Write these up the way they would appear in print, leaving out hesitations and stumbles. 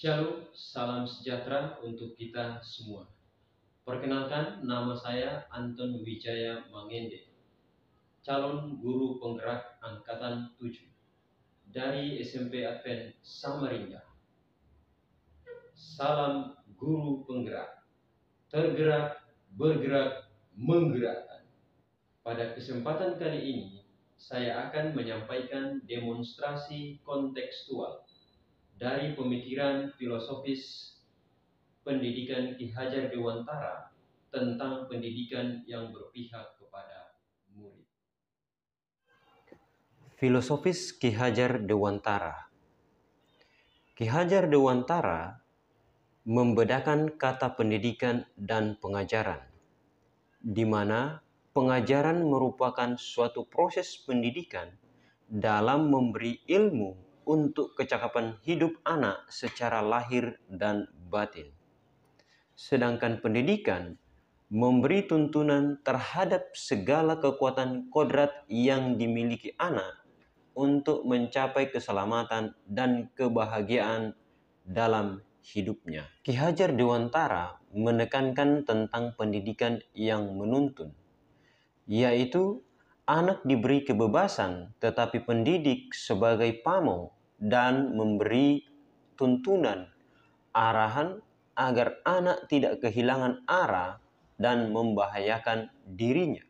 Shalom, salam sejahtera untuk kita semua. Perkenalkan, nama saya Anton Wijaya Mangende, calon guru penggerak Angkatan 7 dari SMP Advent Samarinda. Salam guru penggerak, tergerak, bergerak, menggerakkan. Pada kesempatan kali ini, saya akan menyampaikan demonstrasi kontekstual dari pemikiran filosofis pendidikan Ki Hajar Dewantara tentang pendidikan yang berpihak kepada murid. Filosofis Ki Hajar Dewantara. Ki Hajar Dewantara membedakan kata pendidikan dan pengajaran, di mana pengajaran merupakan suatu proses pendidikan dalam memberi ilmu untuk kecakapan hidup anak secara lahir dan batin. Sedangkan pendidikan memberi tuntunan terhadap segala kekuatan kodrat yang dimiliki anak untuk mencapai keselamatan dan kebahagiaan dalam hidupnya. Ki Hajar Dewantara menekankan tentang pendidikan yang menuntun, yaitu anak diberi kebebasan tetapi pendidik sebagai pamong dan memberi tuntunan, arahan agar anak tidak kehilangan arah dan membahayakan dirinya,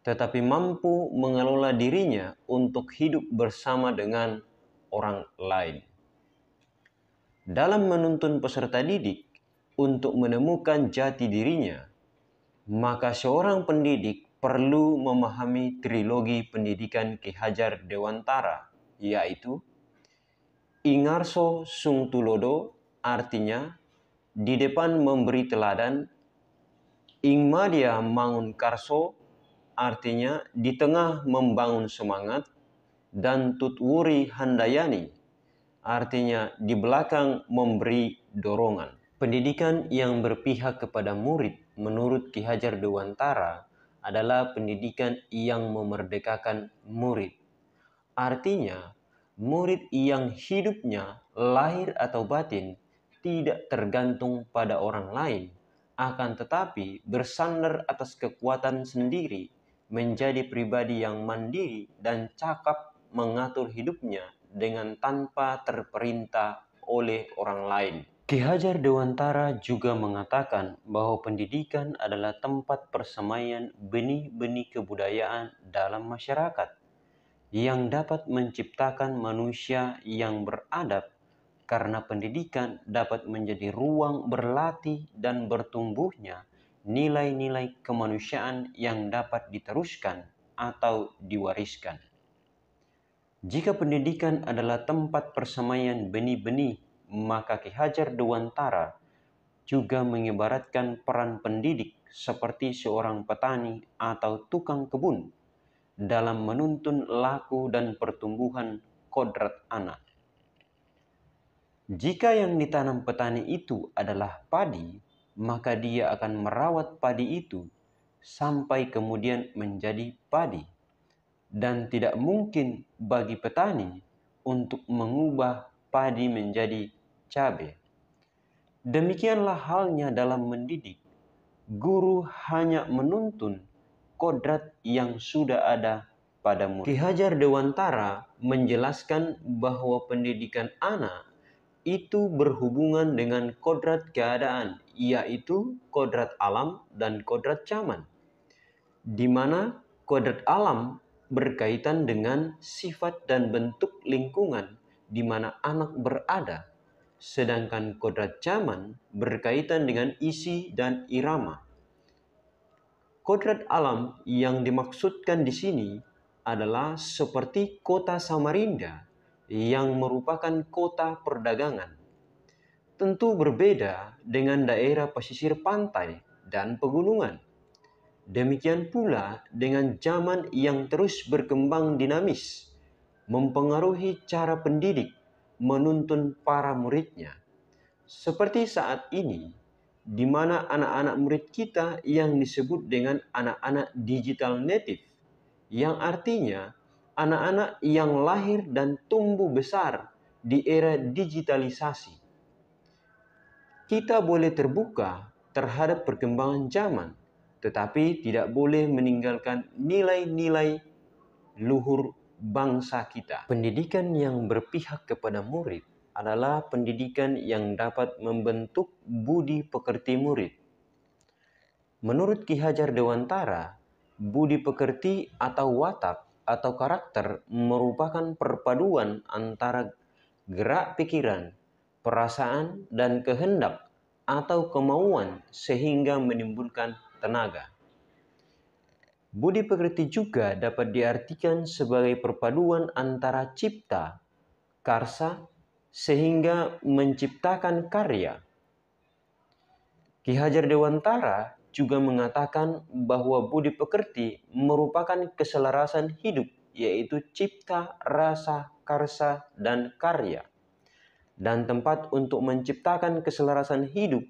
tetapi mampu mengelola dirinya untuk hidup bersama dengan orang lain. Dalam menuntun peserta didik untuk menemukan jati dirinya, maka seorang pendidik perlu memahami trilogi pendidikan Ki Hajar Dewantara, yaitu Ingarso Sung Tulodo, artinya di depan memberi teladan; Ingmadia Mangun Karso, artinya di tengah membangun semangat; dan Tutwuri Handayani, artinya di belakang memberi dorongan. Pendidikan yang berpihak kepada murid menurut Ki Hajar Dewantara adalah pendidikan yang memerdekakan murid. Artinya, murid yang hidupnya lahir atau batin tidak tergantung pada orang lain, akan tetapi bersandar atas kekuatan sendiri, menjadi pribadi yang mandiri dan cakap mengatur hidupnya dengan tanpa terperintah oleh orang lain. Ki Hajar Dewantara juga mengatakan bahwa pendidikan adalah tempat persemaian benih-benih kebudayaan dalam masyarakat yang dapat menciptakan manusia yang beradab, karena pendidikan dapat menjadi ruang berlatih dan bertumbuhnya nilai-nilai kemanusiaan yang dapat diteruskan atau diwariskan. Jika pendidikan adalah tempat persemaian benih-benih, maka Ki Hajar Dewantara juga mengibaratkan peran pendidik seperti seorang petani atau tukang kebun dalam menuntun laku dan pertumbuhan kodrat anak. Jika yang ditanam petani itu adalah padi, maka dia akan merawat padi itu sampai kemudian menjadi padi. Dan tidak mungkin bagi petani untuk mengubah padi menjadi cabai. Demikianlah halnya dalam mendidik. Guru hanya menuntun kodrat yang sudah ada pada murid. Ki Hajar Dewantara menjelaskan bahwa pendidikan anak itu berhubungan dengan kodrat keadaan, yaitu kodrat alam dan kodrat zaman, di mana kodrat alam berkaitan dengan sifat dan bentuk lingkungan di mana anak berada, sedangkan kodrat zaman berkaitan dengan isi dan irama. Kodrat alam yang dimaksudkan di sini adalah seperti kota Samarinda yang merupakan kota perdagangan. Tentu berbeda dengan daerah pesisir pantai dan pegunungan. Demikian pula dengan zaman yang terus berkembang dinamis, mempengaruhi cara pendidik menuntun para muridnya. Seperti saat ini, di mana anak-anak murid kita yang disebut dengan anak-anak digital native, yang artinya anak-anak yang lahir dan tumbuh besar di era digitalisasi. Kita boleh terbuka terhadap perkembangan zaman, tetapi tidak boleh meninggalkan nilai-nilai luhur bangsa kita. Pendidikan yang berpihak kepada murid adalah pendidikan yang dapat membentuk budi pekerti murid. Menurut Ki Hajar Dewantara, budi pekerti atau watak atau karakter merupakan perpaduan antara gerak pikiran, perasaan, dan kehendak atau kemauan sehingga menimbulkan tenaga. Budi pekerti juga dapat diartikan sebagai perpaduan antara cipta, karsa, sehingga menciptakan karya. Ki Hajar Dewantara juga mengatakan bahwa budi pekerti merupakan keselarasan hidup, yaitu cipta, rasa, karsa, dan karya. Dan tempat untuk menciptakan keselarasan hidup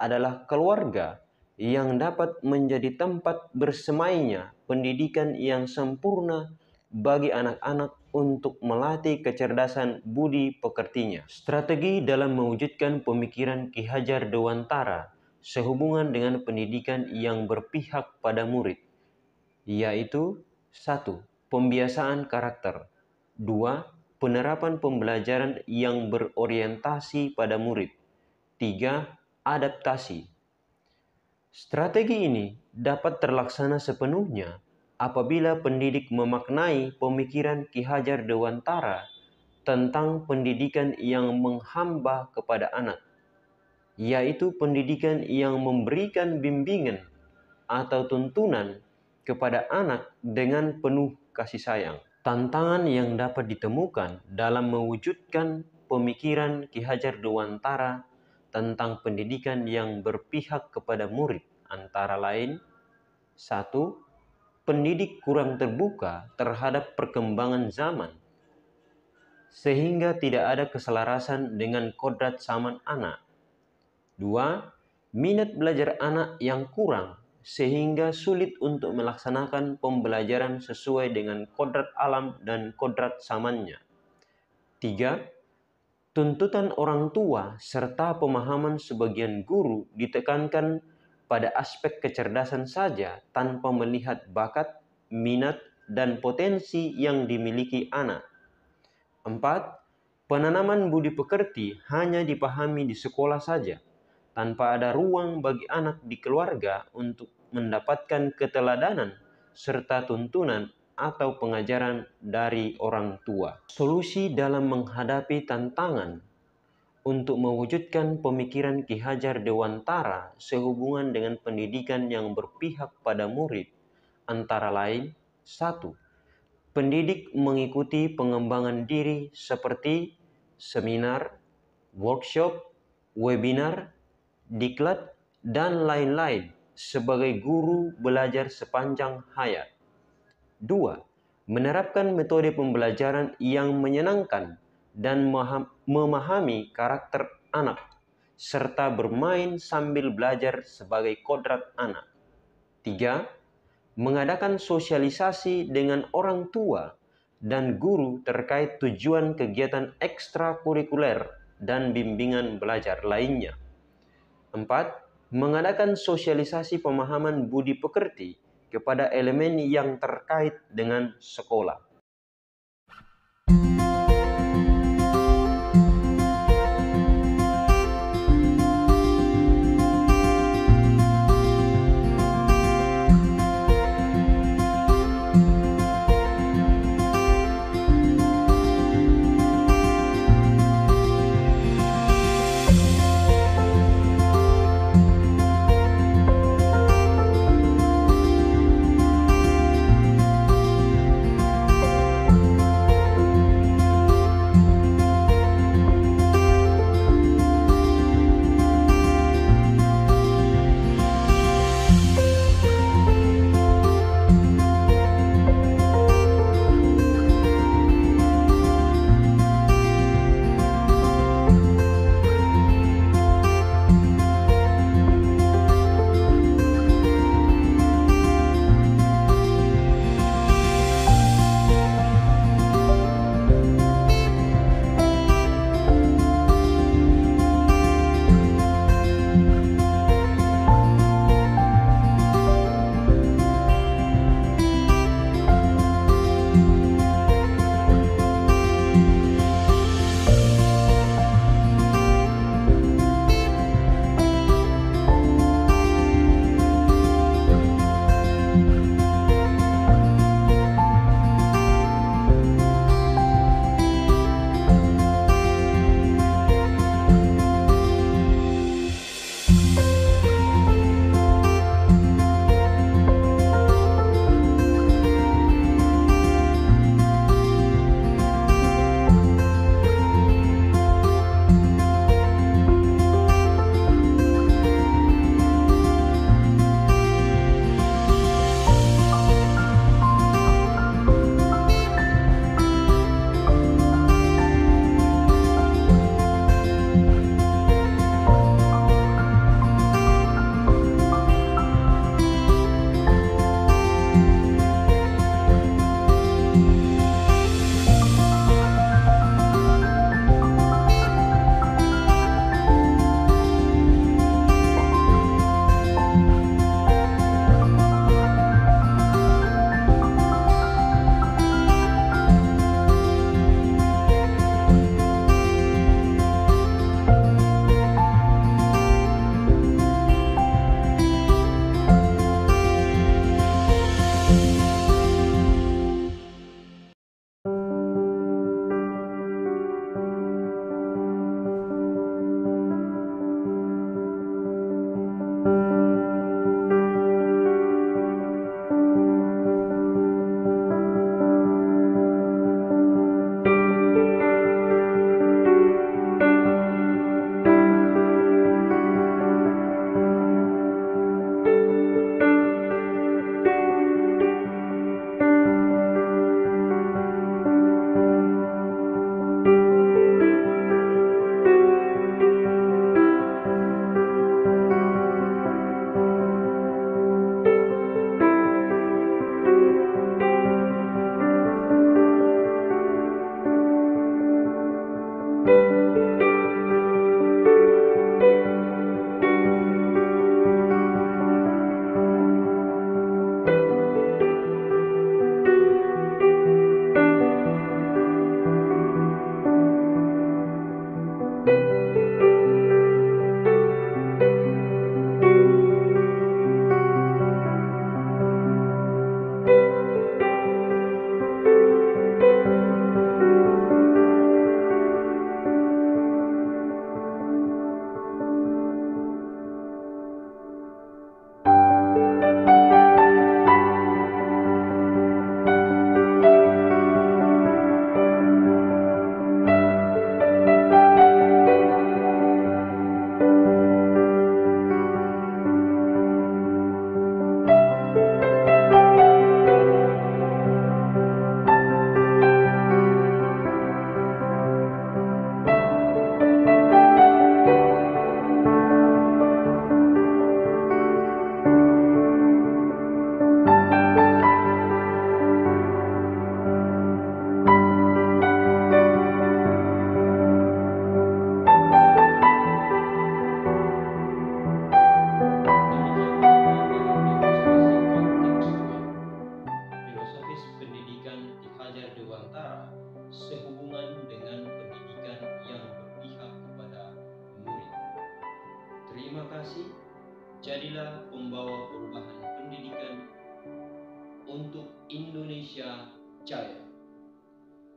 adalah keluarga, yang dapat menjadi tempat bersemainya pendidikan yang sempurna bagi anak-anak untuk melatih kecerdasan budi pekertinya. Strategi dalam mewujudkan pemikiran Ki Hajar Dewantara sehubungan dengan pendidikan yang berpihak pada murid, yaitu 1. Pembiasaan karakter. 2. Penerapan pembelajaran yang berorientasi pada murid. 3. Adaptasi. Strategi ini dapat terlaksana sepenuhnya apabila pendidik memaknai pemikiran Ki Hajar Dewantara tentang pendidikan yang menghamba kepada anak, yaitu pendidikan yang memberikan bimbingan atau tuntunan kepada anak dengan penuh kasih sayang. Tantangan yang dapat ditemukan dalam mewujudkan pemikiran Ki Hajar Dewantara tentang pendidikan yang berpihak kepada murid antara lain: 1. Pendidik kurang terbuka terhadap perkembangan zaman, sehingga tidak ada keselarasan dengan kodrat zaman anak. 2. Minat belajar anak yang kurang, sehingga sulit untuk melaksanakan pembelajaran sesuai dengan kodrat alam dan kodrat zamannya. 3. Tuntutan orang tua serta pemahaman sebagian guru ditekankan pada aspek kecerdasan saja tanpa melihat bakat, minat, dan potensi yang dimiliki anak. 4. Penanaman budi pekerti hanya dipahami di sekolah saja, tanpa ada ruang bagi anak di keluarga untuk mendapatkan keteladanan serta tuntunan atau pengajaran dari orang tua. Solusi dalam menghadapi tantangan untuk mewujudkan pemikiran Ki Hajar Dewantara sehubungan dengan pendidikan yang berpihak pada murid antara lain: 1. Pendidik mengikuti pengembangan diri seperti seminar, workshop, webinar, diklat, dan lain-lain sebagai guru belajar sepanjang hayat. 2. Menerapkan metode pembelajaran yang menyenangkan dan memahami karakter anak, serta bermain sambil belajar sebagai kodrat anak. 3. Mengadakan sosialisasi dengan orang tua dan guru terkait tujuan kegiatan ekstrakurikuler dan bimbingan belajar lainnya. 4. Mengadakan sosialisasi pemahaman budi pekerti kepada elemen yang terkait dengan sekolah. Terima kasih. Jadilah pembawa perubahan pendidikan untuk Indonesia Jaya.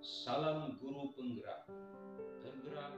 Salam guru penggerak, tergerak